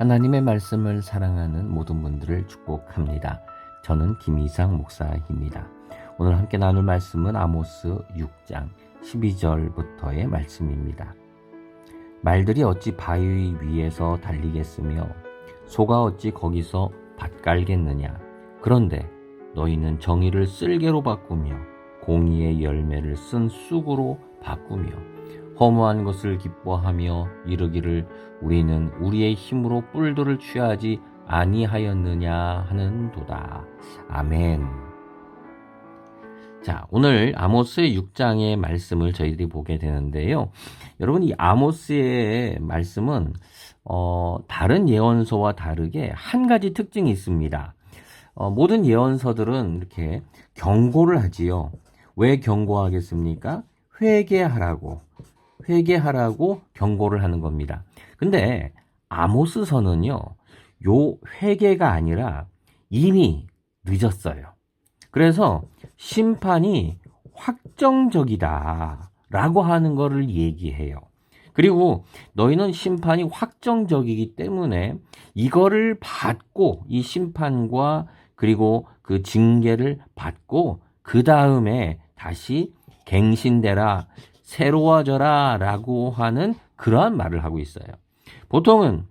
하나님의 말씀을 사랑하는 모든 분들을 축복합니다. 저는 김이상 목사입니다. 오늘 함께 나눌 말씀은 아모스 6장 12절부터의 말씀입니다. 말들이 어찌 바위 위에서 달리겠으며 소가 어찌 거기서 밭 깔겠느냐. 그런데 너희는 정의를 쓸개로 바꾸며 공의의 열매를 쓴 쑥으로 바꾸며 허무한 것을 기뻐하며 이르기를 우리는 우리의 힘으로 뿔들을 취하지 아니하였느냐 하는도다. 아멘. 자, 오늘 아모스의 6장의 말씀을 저희들이 보게 되는데요. 여러분, 이 아모스의 말씀은 다른 예언서와 다르게 한 가지 특징이 있습니다. 모든 예언서들은 이렇게 경고를 하지요. 왜 경고하겠습니까? 회개하라고 경고를 하는 겁니다. 근데 아모스서는요, 요 회개가 아니라 이미 늦었어요. 그래서 심판이 확정적이다 라고 하는 것을 얘기해요. 그리고 너희는 심판이 확정적이기 때문에 이거를 받고, 이 심판과 그리고 그 징계를 받고 그 다음에 다시 갱신되라, 새로워져라 라고 하는 그러한 말을 하고 있어요. 보통은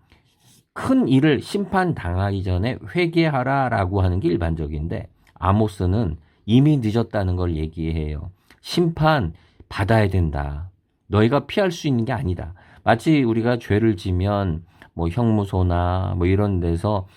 큰 일을 심판당하기 전에 회개하라 라고 하는 게 일반적인데, 아모스는 이미 늦었다는 걸 얘기해요. 심판 받아야 된다. 너희가 피할 수 있는 게 아니다. 마치 우리가 죄를 지면 형무소나 이런 데서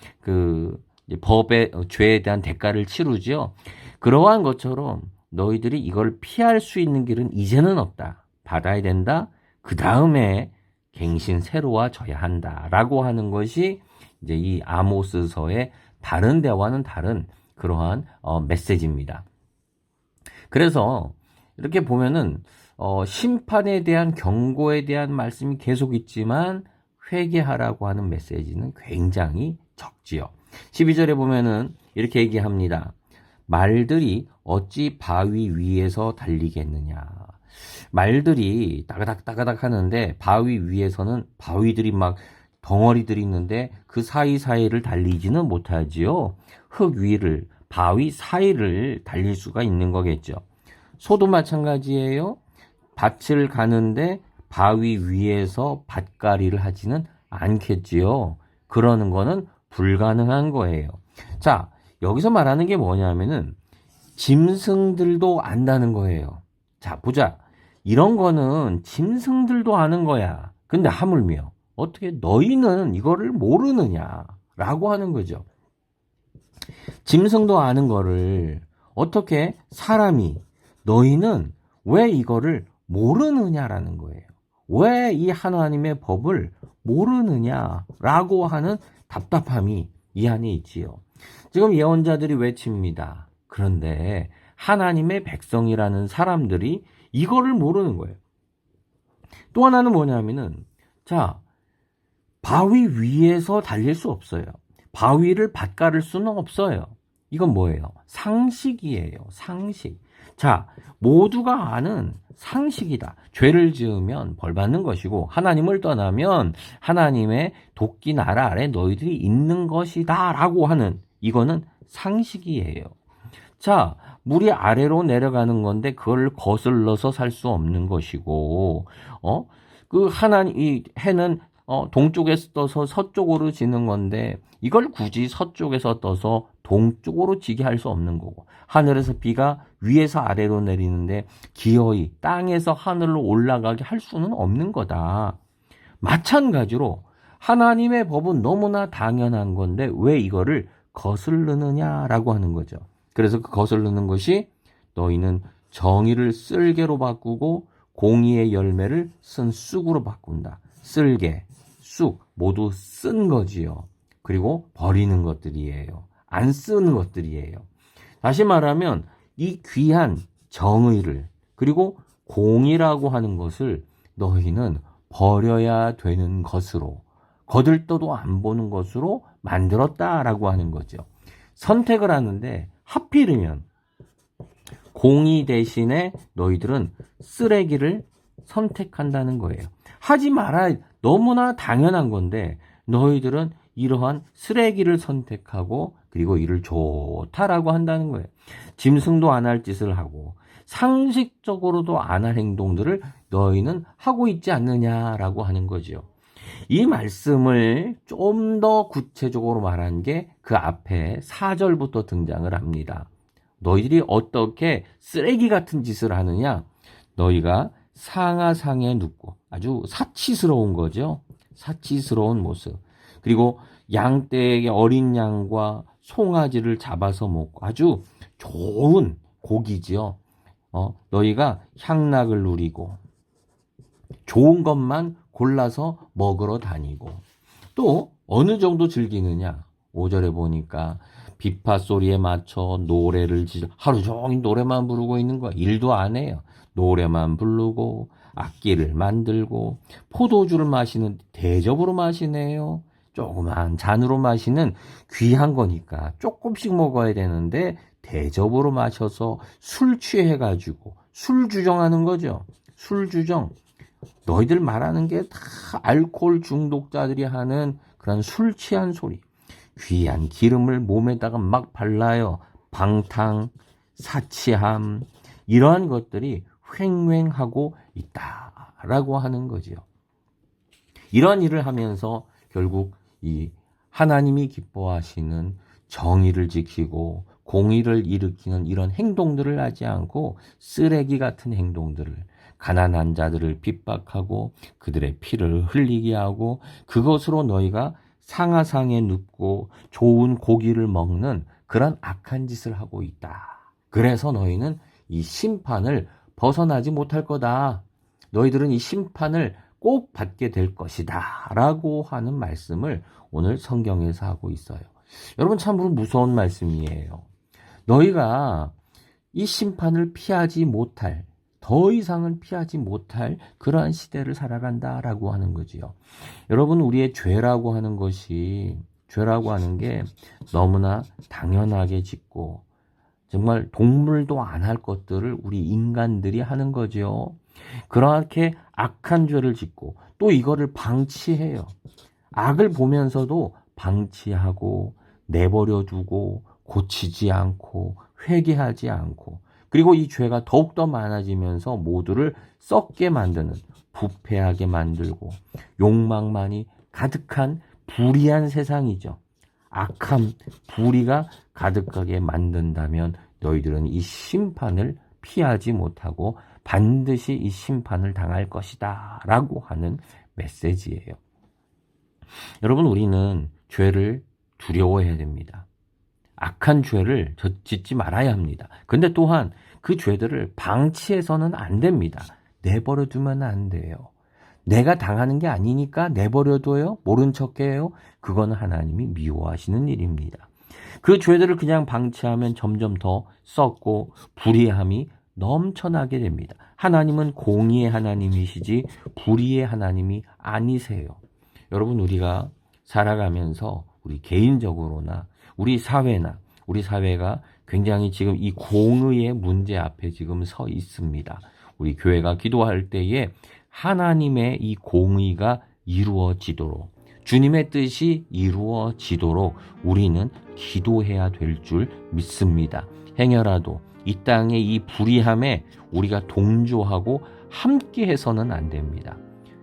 법의 죄에 대한 대가를 치르죠. 그러한 것처럼 너희들이 이걸 피할 수 있는 길은 이제는 없다. 받아야 된다. 그 다음에 갱신 새로워져야 한다. 라고 하는 것이 이제 이 아모스서의 다른 데와는 다른 그러한 메시지입니다. 그래서 이렇게 보면은 심판에 대한 경고에 대한 말씀이 계속 있지만 회개하라고 하는 메시지는 굉장히 적지요. 12절에 보면은 이렇게 얘기합니다. 말들이 어찌 바위 위에서 달리겠느냐. 말들이 따가닥 하는데 바위 위에서는 바위들이 막 덩어리들이 있는데 그 사이사이를 달리지는 못하지요. 흙 위를, 바위 사이를 달릴 수가 있는 거겠죠. 소도 마찬가지예요. 밭을 가는데 바위 위에서 밭갈이를 하지는 않겠지요. 그러는 거는 불가능한 거예요. 자, 여기서 말하는 게 뭐냐면은 짐승들도 안다는 거예요. 자, 보자. 이런 거는 짐승들도 아는 거야. 근데 하물며 어떻게 너희는 이거를 모르느냐 라고 하는 거죠. 짐승도 아는 거를 어떻게 사람이, 너희는 왜 이거를 모르느냐라는 거예요. 왜 이 하나님의 법을 모르느냐라고 하는 답답함이 이 안에 있지요. 지금 예언자들이 외칩니다. 그런데 하나님의 백성이라는 사람들이 이거를 모르는 거예요. 또 하나는 뭐냐면은, 자, 바위 위에서 달릴 수 없어요. 바위를 밭가를 수는 없어요. 이건 뭐예요? 상식이에요. 상식. 자, 모두가 아는 상식이다. 죄를 지으면 벌 받는 것이고 하나님을 떠나면 하나님의 도끼 나라 아래 너희들이 있는 것이다 라고 하는, 이거는 상식이에요. 자, 물이 아래로 내려가는 건데 그걸 거슬러서 살 수 없는 것이고, 이 해는 동쪽에서 떠서 서쪽으로 지는 건데 이걸 굳이 서쪽에서 떠서 동쪽으로 지게 할 수 없는 거고, 하늘에서 비가 위에서 아래로 내리는데 기어이 땅에서 하늘로 올라가게 할 수는 없는 거다. 마찬가지로 하나님의 법은 너무나 당연한 건데 왜 이거를 거슬르느냐라고 하는 거죠. 그래서 그 거슬르는 것이 너희는 정의를 쓸개로 바꾸고 공의의 열매를 쓴 쑥으로 바꾼다. 쓸개, 쑥 모두 쓴 거지요. 그리고 버리는 것들이에요. 안 쓰는 것들이에요. 다시 말하면 이 귀한 정의를, 그리고 공의라고 하는 것을 너희는 버려야 되는 것으로, 거들떠도 안 보는 것으로 만들었다라고 하는 거죠. 선택을 하는데 하필이면 공의 대신에 너희들은 쓰레기를 선택한다는 거예요. 하지 말아야, 너무나 당연한 건데 너희들은 이러한 쓰레기를 선택하고 그리고 이를 좋다라고 한다는 거예요. 짐승도 안 할 짓을 하고 상식적으로도 안 할 행동들을 너희는 하고 있지 않느냐라고 하는 거죠. 이 말씀을 좀 더 구체적으로 말한 게 그 앞에 4절부터 등장을 합니다. 너희들이 어떻게 쓰레기 같은 짓을 하느냐? 너희가 상하상에 눕고 아주 사치스러운 거죠. 사치스러운 모습. 그리고 양떼에게 어린 양과 송아지를 잡아서 먹고 아주 좋은 고기지요. 너희가 향락을 누리고 좋은 것만 골라서 먹으러 다니고 또 어느 정도 즐기느냐? 5절에 보니까 비파 소리에 맞춰 노래를 하루 종일 노래만 부르고 있는 거야. 일도 안 해요. 노래만 부르고 악기를 만들고 포도주를 마시는 대접으로 마시네요. 조그만 잔으로 마시는 귀한 거니까 조금씩 먹어야 되는데 대접으로 마셔서 술 취해가지고 술 주정하는 거죠. 술 주정. 너희들 말하는 게 다 알코올 중독자들이 하는 그런 술 취한 소리. 귀한 기름을 몸에다가 막 발라요. 방탕, 사치함, 이러한 것들이 횡행하고 있다라고 하는 거지요. 이런 일을 하면서 결국 이 하나님이 기뻐하시는 정의를 지키고 공의를 일으키는 이런 행동들을 하지 않고 쓰레기 같은 행동들을 가난한 자들을 핍박하고 그들의 피를 흘리게 하고 그것으로 너희가 상하상에 눕고 좋은 고기를 먹는 그런 악한 짓을 하고 있다. 그래서 너희는 이 심판을 벗어나지 못할 거다. 너희들은 이 심판을 꼭 받게 될 것이다. 라고 하는 말씀을 오늘 성경에서 하고 있어요. 여러분 참으로 무서운 말씀이에요. 너희가 이 심판을 피하지 못할 더 이상은 피하지 못할 그러한 시대를 살아간다라고 하는 거지요. 여러분 우리의 죄라고 하는 것이 죄라고 하는 게 너무나 당연하게 짓고 정말 동물도 안 할 것들을 우리 인간들이 하는 거죠. 그렇게 악한 죄를 짓고 또 이거를 방치해요. 악을 보면서도 방치하고 내버려 두고 고치지 않고 회개하지 않고 그리고 이 죄가 더욱더 많아지면서 모두를 썩게 만드는 부패하게 만들고 욕망만이 가득한 불의한 세상이죠. 악함, 불의가 가득하게 만든다면 너희들은 이 심판을 피하지 못하고 반드시 이 심판을 당할 것이다 라고 하는 메시지예요. 여러분 우리는 죄를 두려워해야 됩니다. 악한 죄를 짓지 말아야 합니다. 근데 또한 그 죄들을 방치해서는 안 됩니다. 내버려 두면 안 돼요. 내가 당하는 게 아니니까 내버려둬요? 모른 척해요? 그건 하나님이 미워하시는 일입니다. 그 죄들을 그냥 방치하면 점점 더 썩고 불의함이 넘쳐나게 됩니다. 하나님은 공의의 하나님이시지 불의의 하나님이 아니세요. 여러분 우리가 살아가면서 우리 개인적으로나 우리 사회가 굉장히 지금 이 공의의 문제 앞에 지금 서 있습니다. 우리 교회가 기도할 때에 하나님의 이 공의가 이루어지도록 주님의 뜻이 이루어지도록 우리는 기도해야 될 줄 믿습니다. 행여라도 이 땅의 이 불의함에 우리가 동조하고 함께 해서는 안 됩니다.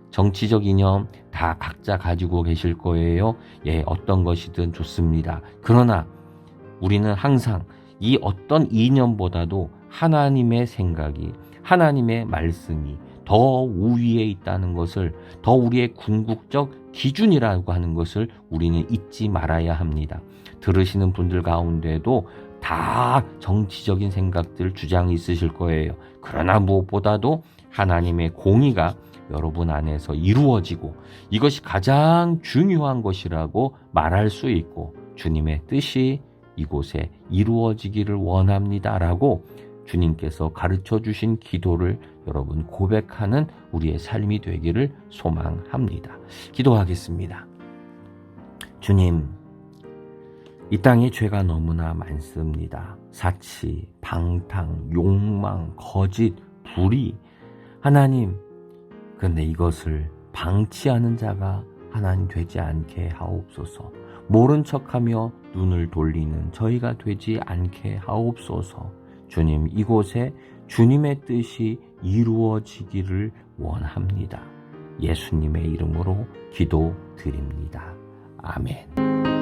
정치적 이념 다 각자 가지고 계실 거예요. 예, 어떤 것이든 좋습니다. 그러나 우리는 항상 이 어떤 이념보다도 하나님의 생각이, 하나님의 말씀이 더 우위에 있다는 것을, 더 우리의 궁극적 기준이라고 하는 것을 우리는 잊지 말아야 합니다. 들으시는 분들 가운데도 다 정치적인 생각들, 주장이 있으실 거예요. 그러나 무엇보다도 하나님의 공의가 여러분 안에서 이루어지고 이것이 가장 중요한 것이라고 말할 수 있고 주님의 뜻이 이곳에 이루어지기를 원합니다라고 주님께서 가르쳐 주신 기도를 여러분 고백하는 우리의 삶이 되기를 소망합니다. 기도하겠습니다. 주님, 이 땅에 죄가 너무나 많습니다. 사치, 방탕, 욕망, 거짓, 불의. 하나님, 그런데 이것을 방치하는 자가 하나님 되지 않게 하옵소서. 모른 척하며 눈을 돌리는 저희가 되지 않게 하옵소서. 주님, 이곳에 주님의 뜻이 이루어지기를 원합니다. 예수님의 이름으로 기도드립니다. 아멘.